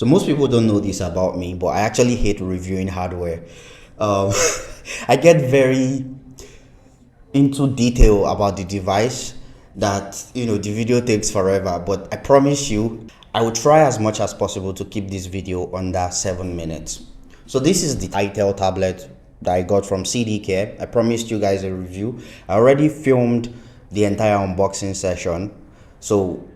So most people don't know this about me, but I actually hate reviewing hardware. Um, I get very into detail about the device that the video takes forever, but I promise you I will try as much as possible to keep this video under 7 minutes. So this is the Itel tablet that I got from CD Care. I promised you guys a review. I already filmed the entire unboxing session, so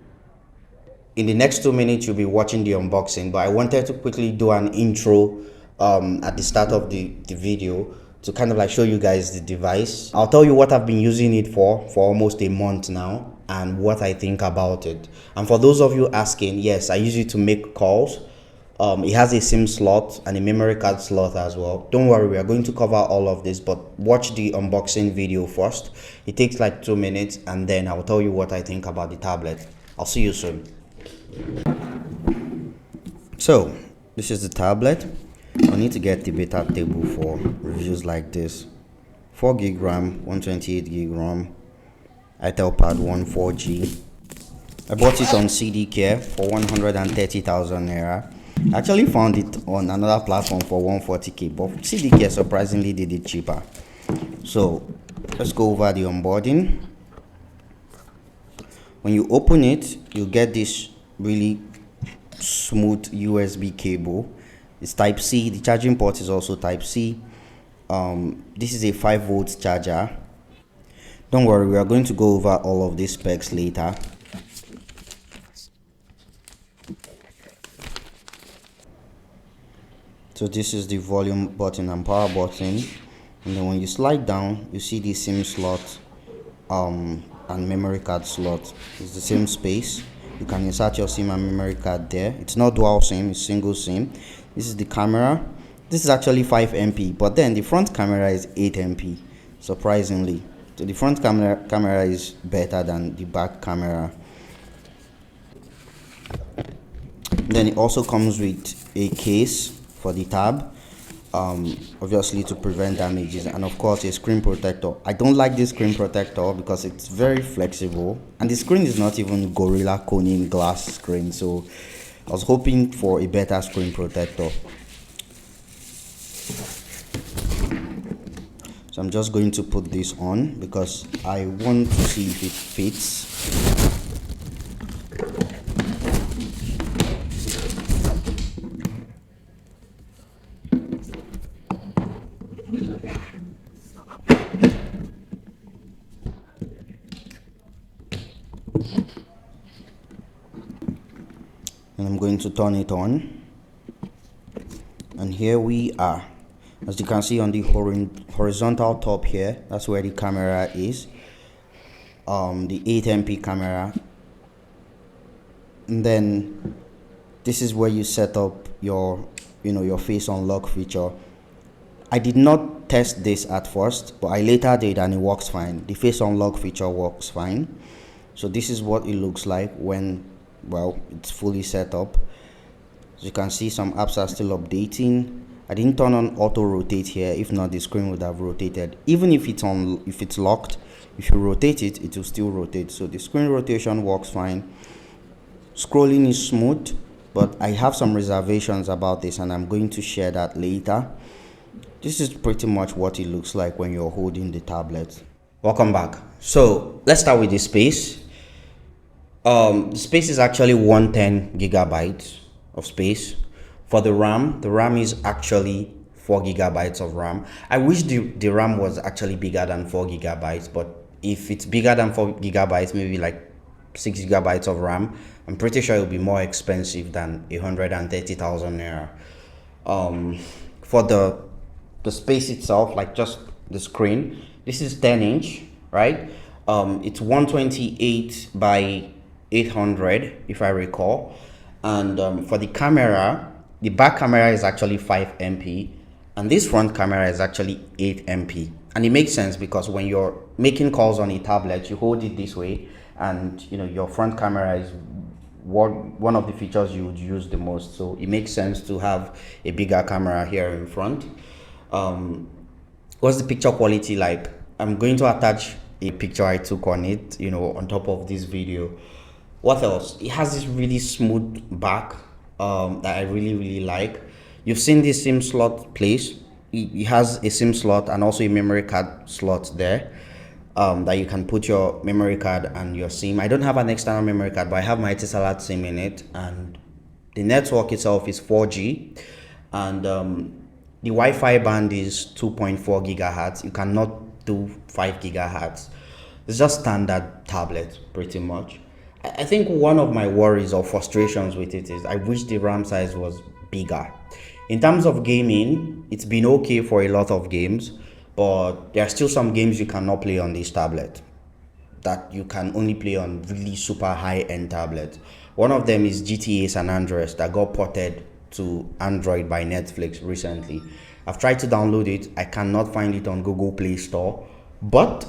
in the next 2 minutes you'll be watching the unboxing, but I wanted to quickly do an intro at the start of the video to kind of like show you guys the device. I'll tell you what I've been using it for almost a month now and what I think about it. And for those of you asking, yes, I use it to make calls. It has a SIM slot and a memory card slot as well. Don't worry, we are going to cover all of this, but watch the unboxing video first. It takes like 2 minutes and then I'll tell you what I think about the tablet. I'll see you soon. So this is the tablet. I need to get the beta table for reviews like this. 4 gig RAM, 128 gig RAM, Itel pad 4G. I bought it on CD Care for 130,000 naira. I actually found it on another platform for 140k, but CD Care surprisingly did it cheaper. So let's go over the onboarding. When you open it, you get this really smooth USB cable. It's type C. The charging port is also type C. This is a 5-volt charger. Don't worry, we are going to go over all of these specs later. So this is the volume button and power button, and then when you slide down you see the SIM slot and memory card slot. It's the same space. You can insert your SIM and memory card there. It's not dual SIM, it's single SIM. This is the camera. This is actually 5 MP, but then the front camera is 8 MP, surprisingly. So the front camera is better than the back camera. Then it also comes with a case for the tab, obviously to prevent damages, and of course a screen protector. I don't like this screen protector because it's very flexible and the screen is not even Gorilla Corning glass screen, so I was hoping for a better screen protector. So I'm just going to put this on because I want to see if it fits. And I'm going to turn it on, and here we are. As you can see on the horizontal top here, that's where the camera is, the 8 MP camera. And then this is where you set up your your face unlock feature. I did not test this at first, but I later did and it works fine. The face unlock feature works fine. So this is what it looks like when it's fully set up. As you can see, some apps are still updating. I didn't turn on auto rotate here, if not the screen would have rotated. Even if it's locked, if you rotate it, it will still rotate. So the screen rotation works fine. Scrolling is smooth, but I have some reservations about this and I'm going to share that later. This is pretty much what it looks like when you're holding the tablet. Welcome back. So let's start with the space. The space is actually 110 gigabytes of space. For the RAM is actually 4 gigabytes of RAM. I wish the RAM was actually bigger than 4 gigabytes, but if it's bigger than 4 gigabytes, maybe like 6 gigabytes of RAM, I'm pretty sure it'll be more expensive than 130,000 naira. For the space itself, like just the screen, this is 10-inch, right? It's 128 by 800 if I recall, and for the camera, the back camera is actually 5 MP and this front camera is actually 8 MP, and it makes sense because when you're making calls on a tablet, you hold it this way, and your front camera is one of the features you would use the most, so it makes sense to have a bigger camera here in front. What's the picture quality like? I'm going to attach a picture I took on it, on top of this video. What else? It has this really smooth back. that I really really like. You've seen this SIM slot place. It has a SIM slot and also a memory card slot there, that you can put your memory card and your SIM. I don't have an external memory card, but I have my Etisalat SIM in it, and the network itself is 4G, and the Wi-Fi band is 2.4 gigahertz. You cannot do 5 gigahertz. It's just standard tablet, pretty much. I think one of my worries or frustrations with it is I wish the RAM size was bigger. In terms of gaming, it's been okay for a lot of games, but there are still some games you cannot play on this tablet that you can only play on really super high-end tablets. One of them is GTA San Andreas that got ported to Android by Netflix recently. I've tried to download it. I cannot find it on Google Play Store, but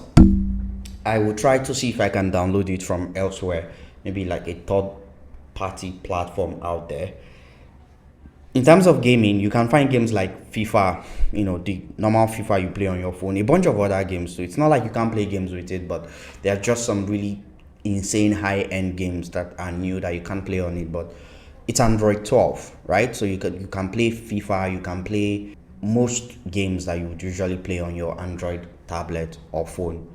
I will try to see if I can download it from elsewhere, maybe like a third-party platform out there. In terms of gaming, you can find games like FIFA, the normal FIFA you play on your phone, a bunch of other games too. It's not like you can't play games with it, but there are just some really insane high-end games that are new that you can't play on it. But it's Android 12, right? So you can play FIFA, you can play most games that you would usually play on your Android tablet or phone.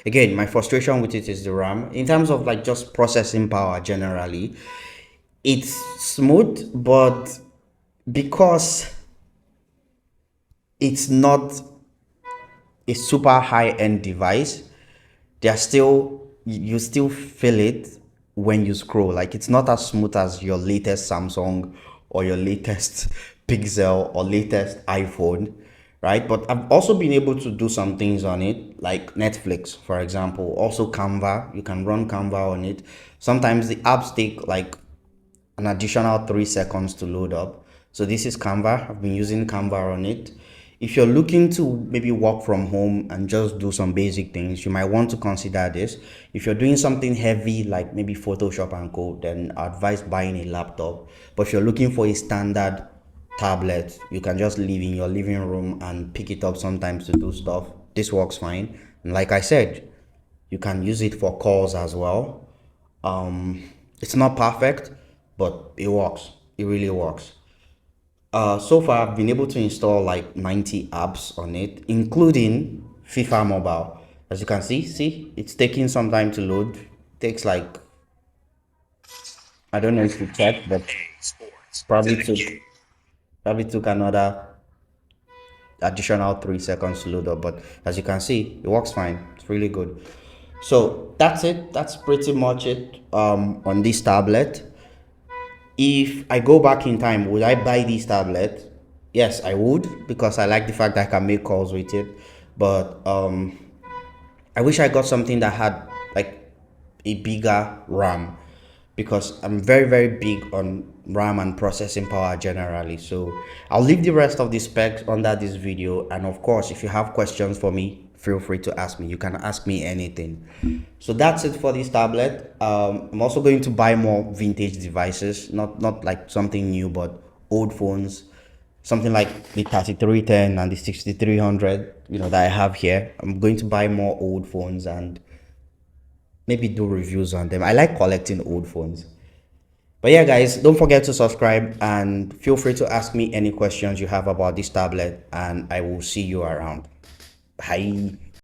Again, my frustration with it is the RAM. In terms of like just processing power generally, it's smooth, but because it's not a super high-end device, you still feel it when you scroll. Like, it's not as smooth as your latest Samsung or your latest Pixel or latest iPhone, right? But I've also been able to do some things on it, like Netflix, for example. Also Canva, you can run Canva on it. Sometimes the apps take like an additional 3 seconds to load up. So this is Canva. I've been using Canva on it. If you're looking to maybe work from home and just do some basic things, you might want to consider this. If you're doing something heavy like maybe Photoshop and code, then I advise buying a laptop. But if you're looking for a standard tablet, you can just live in your living room and pick it up sometimes to do stuff. This works fine. And like I said, you can use it for calls as well. It's not perfect, but it works. It really works. So far I've been able to install like 90 apps on it, including FIFA Mobile. As you can see it's taking some time to load. It takes like, I don't know if you checked, but probably took another additional 3 seconds to load up. But as you can see, it works fine. It's really good. So that's it. That's pretty much it on this tablet. If I go back in time, would I buy this tablet? Yes, I would, because I like the fact that I can make calls with it. But I wish I got something that had like a bigger RAM, because I'm very very big on RAM and processing power generally. So I'll leave the rest of the specs under this video, and of course if you have questions for me, feel free to ask me. You can ask me anything. So that's it for this tablet. I'm also going to buy more vintage devices, not like something new, but old phones, something like the 3310 and the 6300, that I have here. I'm going to buy more old phones and maybe do reviews on them. I like collecting old phones. But yeah, guys, don't forget to subscribe and feel free to ask me any questions you have about this tablet, and I will see you around. Bye.